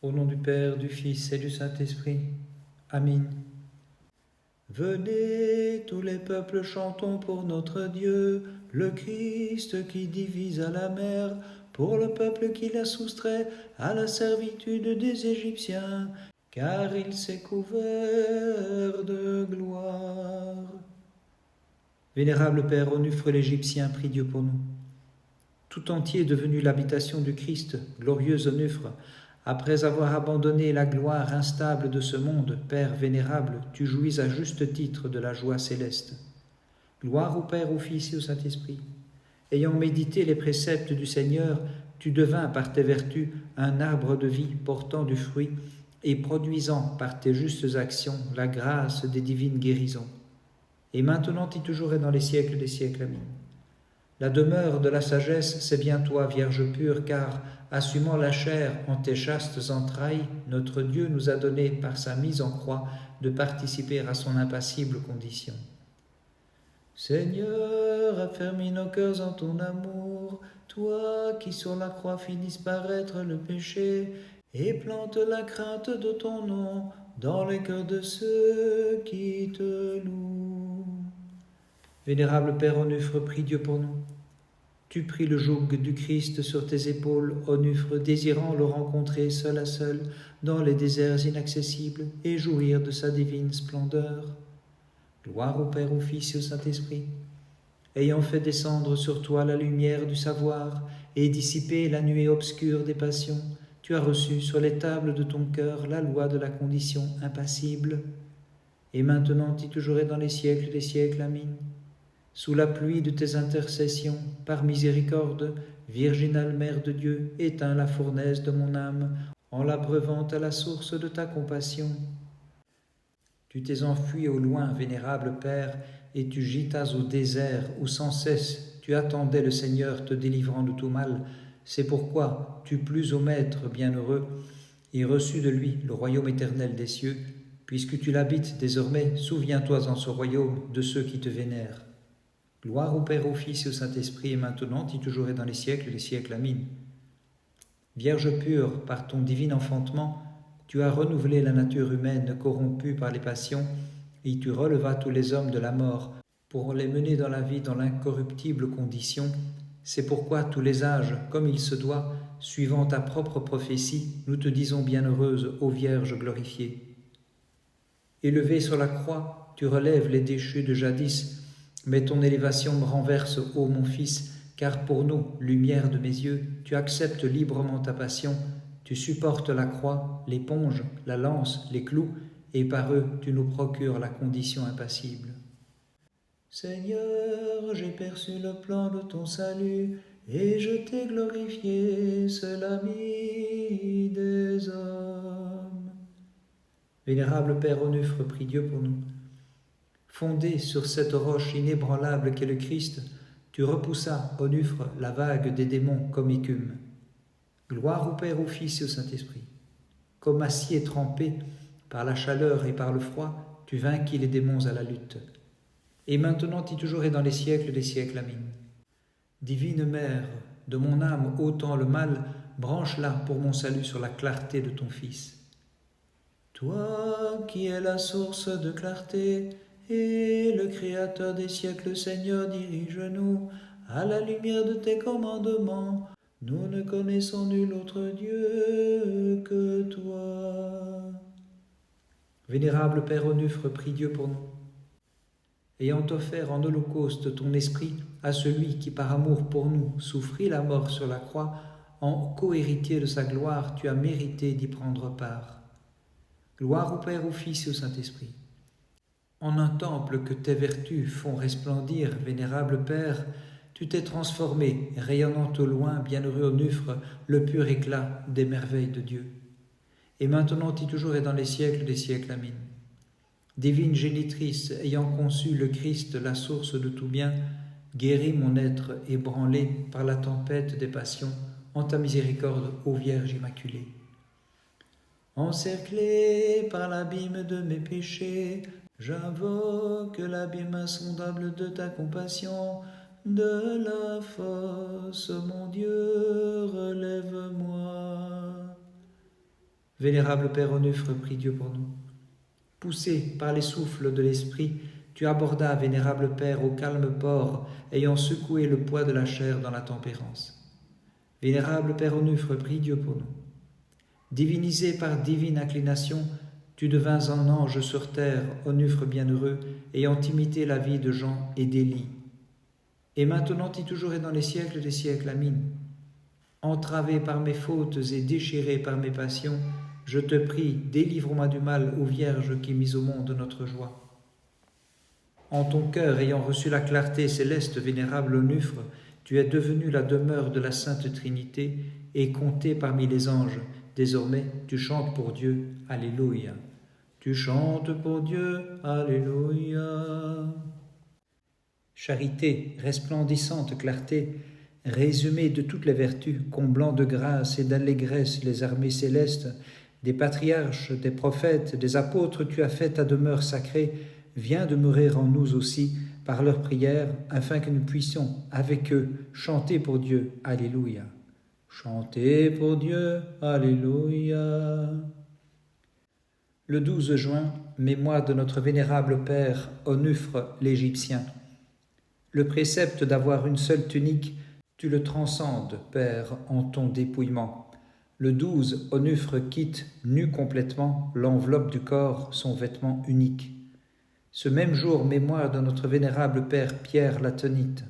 Au nom du Père, du Fils et du Saint-Esprit. Amen. Venez, tous les peuples, chantons pour notre Dieu, le Christ qui divise à la mer, pour le peuple qu'il a soustrait à la servitude des Égyptiens, car il s'est couvert de gloire. Vénérable Père Onufre l'Égyptien, prie Dieu pour nous. Tout entier est devenu l'habitation du Christ, glorieux Onufre. Après avoir abandonné la gloire instable de ce monde, Père vénérable, tu jouis à juste titre de la joie céleste. Gloire au Père, au Fils et au Saint-Esprit. Ayant médité les préceptes du Seigneur, tu devins par tes vertus un arbre de vie portant du fruit et produisant par tes justes actions la grâce des divines guérisons. Et maintenant et toujours et dans les siècles des siècles. Amen. La demeure de la sagesse, c'est bien toi, Vierge pure, car, assumant la chair en tes chastes entrailles, notre Dieu nous a donné, par sa mise en croix, de participer à son impassible condition. Seigneur, affermis nos cœurs en ton amour, toi qui sur la croix fis disparaître le péché, et plante la crainte de ton nom dans les cœurs de ceux qui te louent. Vénérable Père Onufre, prie Dieu pour nous. Tu pris le joug du Christ sur tes épaules, Onufre, désirant le rencontrer seul à seul dans les déserts inaccessibles et jouir de sa divine splendeur. Gloire au Père, au Fils et au Saint-Esprit. Ayant fait descendre sur toi la lumière du savoir et dissipé la nuée obscure des passions, tu as reçu sur les tables de ton cœur la loi de la condition impassible. Et maintenant et toujours et dans les siècles des siècles. Amen. Sous la pluie de tes intercessions, par miséricorde, virginale Mère de Dieu, éteins la fournaise de mon âme, en l'abreuvant à la source de ta compassion. Tu t'es enfui au loin, vénérable Père, et tu gitas au désert, où sans cesse tu attendais le Seigneur te délivrant de tout mal. C'est pourquoi tu plus au Maître bienheureux, et reçus de lui le royaume éternel des cieux. Puisque tu l'habites désormais, souviens-toi en ce royaume de ceux qui te vénèrent. Gloire au Père, au Fils et au Saint-Esprit, et maintenant et toujours et dans les siècles des siècles. Amen. Vierge pure, par ton divin enfantement, tu as renouvelé la nature humaine corrompue par les passions, et tu relevas tous les hommes de la mort pour les mener dans la vie dans l'incorruptible condition. C'est pourquoi tous les âges, comme il se doit, suivant ta propre prophétie, nous te disons bienheureuse, ô Vierge glorifiée. Élevée sur la croix, tu relèves les déchus de jadis, mais ton élévation me renverse, ô mon Fils, car pour nous, lumière de mes yeux, tu acceptes librement ta passion, tu supportes la croix, l'éponge, la lance, les clous, et par eux tu nous procures la condition impassible. Seigneur, j'ai perçu le plan de ton salut, et je t'ai glorifié, seul ami des hommes. Vénérable Père Onufre, prie Dieu pour nous. Fondé sur cette roche inébranlable qu'est le Christ, tu repoussas, Onufre, la vague des démons comme écume. Gloire au Père, au Fils et au Saint-Esprit. Comme acier trempé par la chaleur et par le froid, tu vainquis les démons à la lutte. Et maintenant et toujours et dans les siècles des siècles. Amen. Divine Mère, de mon âme ôtant le mal, branche-la pour mon salut sur la clarté de ton Fils. Toi qui es la source de clarté, et le Créateur des siècles, Seigneur, dirige-nous à la lumière de tes commandements. Nous ne connaissons nul autre Dieu que toi. Vénérable Père Onufre, prie Dieu pour nous. Ayant offert en holocauste ton esprit à celui qui par amour pour nous souffrit la mort sur la croix, en cohéritier de sa gloire, tu as mérité d'y prendre part. Gloire au Père, au Fils et au Saint-Esprit. En un temple que tes vertus font resplendir, vénérable Père, tu t'es transformé, rayonnant au loin, bienheureux Onufre, le pur éclat des merveilles de Dieu. Et maintenant et toujours et dans les siècles des siècles. Amen. Divine génitrice, ayant conçu le Christ, la source de tout bien, guéris mon être ébranlé par la tempête des passions, en ta miséricorde, ô Vierge Immaculée. Encerclé par l'abîme de mes péchés, j'invoque l'abîme insondable de ta compassion. De la fosse, mon Dieu, relève-moi. Vénérable Père Onufre, prie Dieu pour nous. Poussé par les souffles de l'Esprit, tu abordas, vénérable Père, au calme port, ayant secoué le poids de la chair dans la tempérance. Vénérable Père Onufre, prie Dieu pour nous. Divinisé par divine inclination, tu devins un ange sur terre, Onufre bienheureux, ayant imité la vie de Jean et d'Élie. Et maintenant et toujours et dans les siècles des siècles, Amin. Entravé par mes fautes et déchiré par mes passions, je te prie, délivre-moi du mal, ô Vierge qui mise au monde notre joie. En ton cœur, ayant reçu la clarté céleste, vénérable Onufre, tu es devenu la demeure de la Sainte Trinité et compté parmi les anges. Désormais, tu chantes pour Dieu, Alléluia. Tu chantes pour Dieu, Alléluia. Charité, resplendissante clarté, résumé de toutes les vertus, comblant de grâce et d'allégresse les armées célestes, des patriarches, des prophètes, des apôtres, tu as fait ta demeure sacrée, viens demeurer en nous aussi par leurs prières, afin que nous puissions, avec eux, chanter pour Dieu, Alléluia. Chanter pour Dieu, Alléluia. Le 12 juin, mémoire de notre vénérable Père Onufre l'Égyptien. Le précepte d'avoir une seule tunique, tu le transcendes, Père, en ton dépouillement. Le 12, Onufre quitte, nu complètement, l'enveloppe du corps, son vêtement unique. Ce même jour, mémoire de notre vénérable Père Pierre l'Atonite.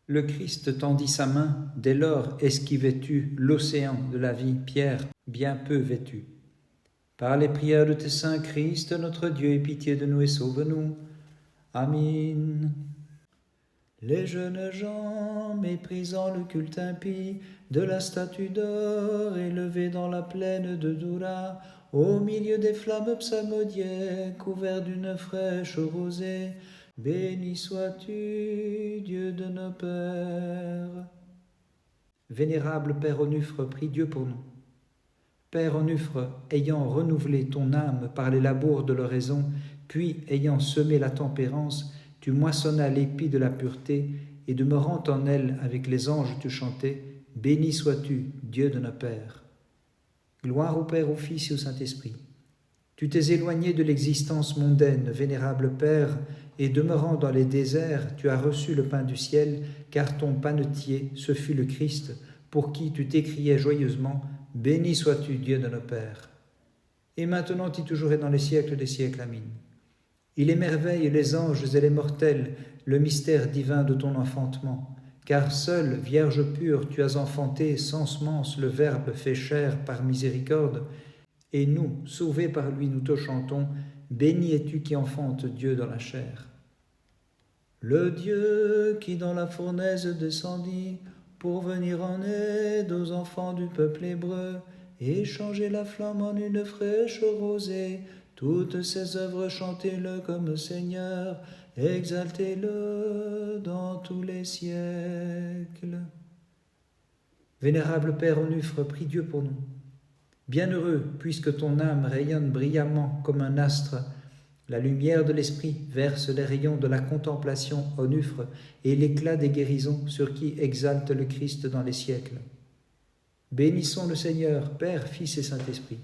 Le Christ tendit sa main, dès lors esquivais-tu l'océan de la vie, Pierre, bien peu vêtu. Par les prières de tes saints, Christ, notre Dieu, aie pitié de nous et sauve-nous. Amin. Les jeunes gens, méprisant le culte impie de la statue d'or élevée dans la plaine de Doura, au milieu des flammes psalmodiées, couvert d'une fraîche rosée, béni sois-tu, Dieu de nos pères. Vénérable Père Onufre, prie Dieu pour nous. Père Onufre, ayant renouvelé ton âme par les labours de l'oraison, puis ayant semé la tempérance, tu moissonnas l'épi de la pureté, et demeurant en elle avec les anges tu chantais, béni sois-tu, Dieu de nos pères. Gloire au Père, au Fils et au Saint-Esprit. Tu t'es éloigné de l'existence mondaine, vénérable Père, et demeurant dans les déserts, tu as reçu le pain du ciel, car ton panetier, ce fut le Christ, pour qui tu t'écriais joyeusement, béni sois-tu, Dieu de nos pères. Et maintenant et toujours et dans les siècles des siècles, Amin. Il émerveille les anges et les mortels, le mystère divin de ton enfantement, car seule, Vierge pure, tu as enfanté sans semence le Verbe fait chair par miséricorde, et nous, sauvés par lui, nous te chantons, béni es-tu qui enfantes Dieu dans la chair. Le Dieu qui dans la fournaise descendit, pour venir en aide aux enfants du peuple hébreu, et changer la flamme en une fraîche rosée, toutes ses œuvres, chantez-le comme Seigneur, exaltez-le dans tous les siècles. Vénérable Père Onufre, prie Dieu pour nous. Bienheureux, puisque ton âme rayonne brillamment comme un astre, la lumière de l'Esprit verse les rayons de la contemplation Onufre et l'éclat des guérisons sur qui exalte le Christ dans les siècles. Bénissons le Seigneur, Père, Fils et Saint-Esprit.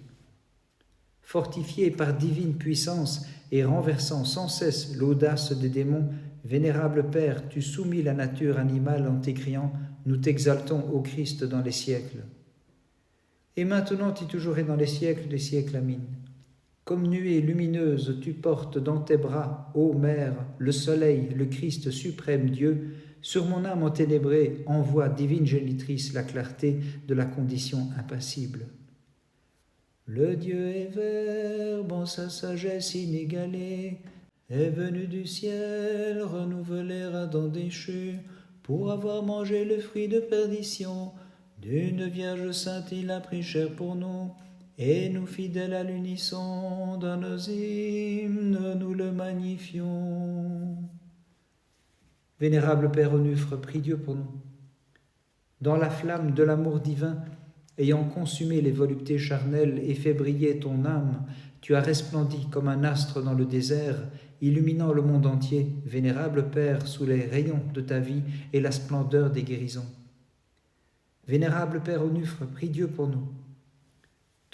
Fortifié par divine puissance et renversant sans cesse l'audace des démons, vénérable Père, tu soumis la nature animale en t'écriant « Nous t'exaltons, ô Christ, dans les siècles ». Et maintenant et toujours et dans les siècles des siècles, Amin. Comme nuée lumineuse, tu portes dans tes bras, ô Mère, le soleil, le Christ suprême Dieu. Sur mon âme enténébrée, envoie, divine génitrice, la clarté de la condition impassible. Le Dieu est Verbe, en sa sagesse inégalée, est venu du ciel renouveler Adam déchu, pour avoir mangé le fruit de perdition. D'une Vierge sainte il a pris chair pour nous, et nous fidèles à l'unisson, dans nos hymnes nous le magnifions. Vénérable Père Onufre, prie Dieu pour nous. Dans la flamme de l'amour divin, ayant consumé les voluptés charnelles et fait briller ton âme, tu as resplendi comme un astre dans le désert, illuminant le monde entier, vénérable Père, sous les rayons de ta vie et la splendeur des guérisons. Vénérable Père Onufre, prie Dieu pour nous.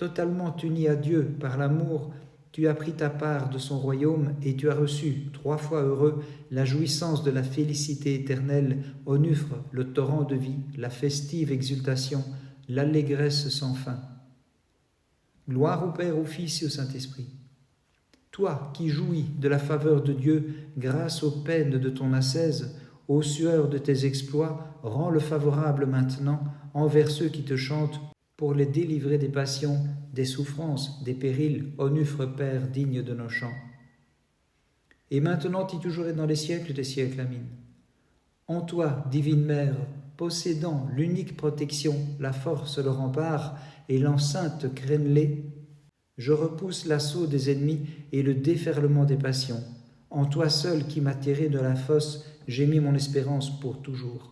totalement uni à Dieu par l'amour, tu as pris ta part de son royaume et tu as reçu, 3 fois heureux, la jouissance de la félicité éternelle, onufre, le torrent de vie, la festive exultation, l'allégresse sans fin. Gloire au Père, au Fils et au Saint-Esprit. Toi qui jouis de la faveur de Dieu grâce aux peines de ton ascèse, aux sueurs de tes exploits, rends-le favorable maintenant envers ceux qui te chantent pour les délivrer des passions, des souffrances, des périls, onufre Père digne de nos chants. Et maintenant et toujours et dans les siècles des siècles, amin. En toi, divine Mère, possédant l'unique protection, la force, le rempart et l'enceinte crénelée, je repousse l'assaut des ennemis et le déferlement des passions. En toi seul qui m'as tiré de la fosse, j'ai mis mon espérance pour toujours.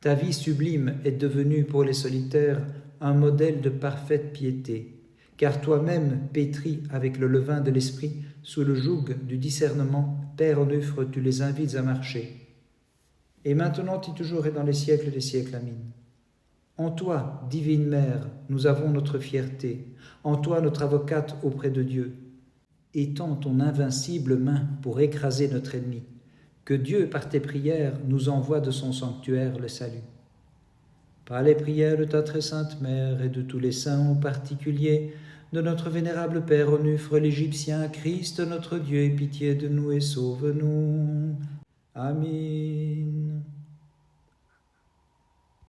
Ta vie sublime est devenue pour les solitaires un modèle de parfaite piété, car toi-même, pétri avec le levain de l'esprit, sous le joug du discernement, Père onufre, tu les invites à marcher. Et maintenant et toujours et dans les siècles des siècles, amin. En toi, divine Mère, nous avons notre fierté, en toi notre avocate auprès de Dieu. Étends ton invincible main pour écraser notre ennemi. Que Dieu, par tes prières, nous envoie de son sanctuaire le salut. Par les prières de ta très sainte Mère et de tous les saints en particulier, de notre vénérable Père Onufre l'Égyptien, Christ notre Dieu, aie pitié de nous et sauve-nous. Amin.